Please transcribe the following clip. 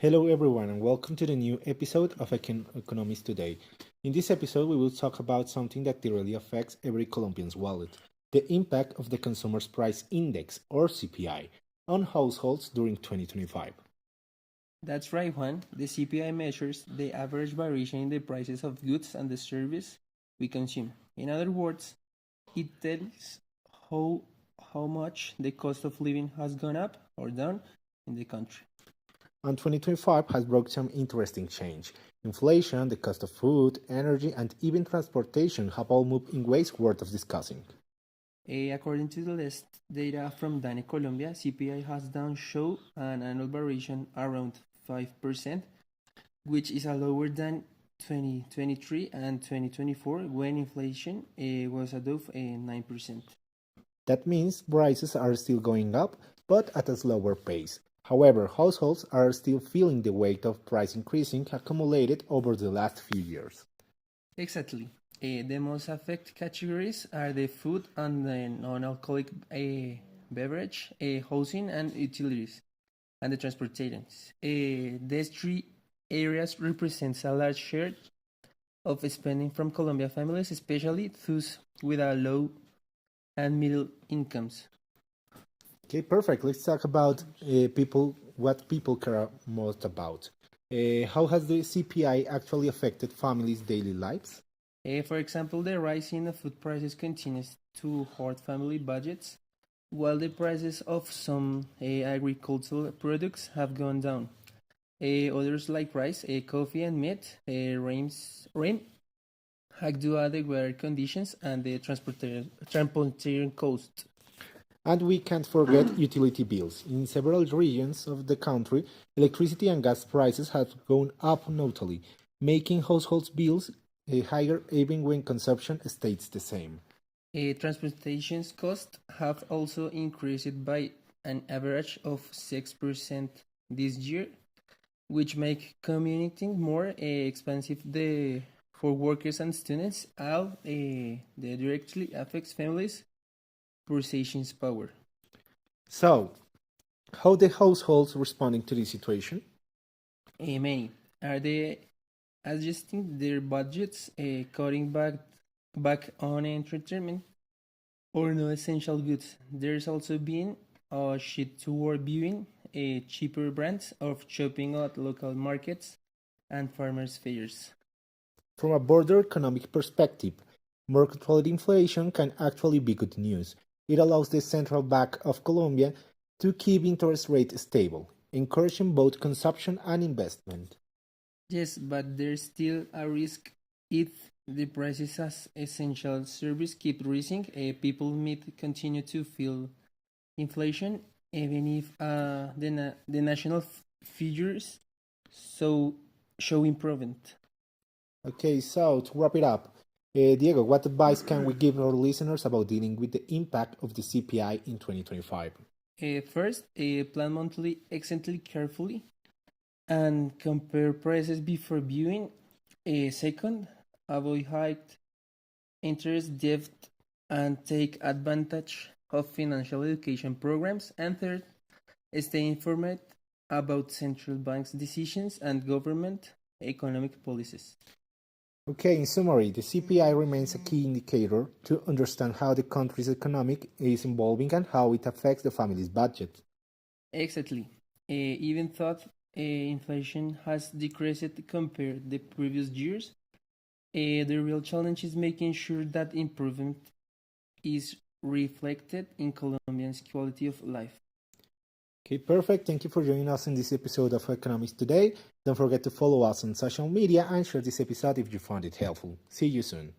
Hello, everyone, and welcome to the new episode of Economics Today. In this episode, we will talk about something that directly affects every Colombian's wallet: the impact of the Consumer Price Index, or CPI, on households during 2025. That's right, Juan. The CPI measures the average variation in the prices of goods and the service we consume. In other words, it tells how how much the cost of living has gone up or down in the country. And 2025 has brought some interesting change. Inflation, the cost of food, energy, and even transportation have all moved in ways worth of discussing. According to the latest data from DANE Colombia, CPI has down show an annual variation around 5%, which is a lower than 2023 and 2024 when inflation was above 9%. That means prices are still going up, but at a slower pace. However, households are still feeling the weight of price increasing accumulated over the last few years. Exactly. The most affected categories are the food and the non-alcoholic beverage, housing and utilities, and the transportation. These three areas represent a large share of spending from Colombia families, especially those with a low and middle incomes. Okay, perfect. Let's talk about what people care most about. How has the CPI actually affected families' daily lives? For example, the rise in food prices continues to hurt family budgets, while the prices of some agricultural products have gone down. Others like rice, coffee, and meat rain have due to the weather conditions and the transportation cost. And we can't forget utility bills. In several regions of the country, electricity and gas prices have gone up notably, making households' bills higher even when consumption stays the same. Transportation costs have also increased by an average of 6% this year, which make commuting more expensive for workers and students, all that directly affects families' purchasing power. So, how the households responding to this situation? Many are they adjusting their budgets, cutting back on entertainment or non-essential goods. There's also been a shift toward viewing cheaper brands of shopping at local markets and farmers' fairs. From a broader economic perspective, more controlled inflation can actually be good news. It allows the central bank of Colombia to keep interest rates stable, encouraging both consumption and investment. Yes, but there's still a risk if the prices as essential service keep rising. People may continue to feel inflation even if the national figures so show improvement. Okay, so to wrap it up, Diego, what advice can we give our listeners about dealing with the impact of the CPI in 2025? First, plan monthly excellently carefully and compare prices before viewing. Second, avoid high interest debt and take advantage of financial education programs. And third, stay informed about central banks' decisions and government economic policies. Okay, in summary, the CPI remains a key indicator to understand how the country's economic is evolving and how it affects the family's budget. Exactly. Even though inflation has decreased compared to the previous years, the real challenge is making sure that improvement is reflected in Colombians' quality of life. Okay, perfect. Thank you for joining us in this episode of Economics Today. Don't forget to follow us on social media and share this episode if you found it helpful. See you soon.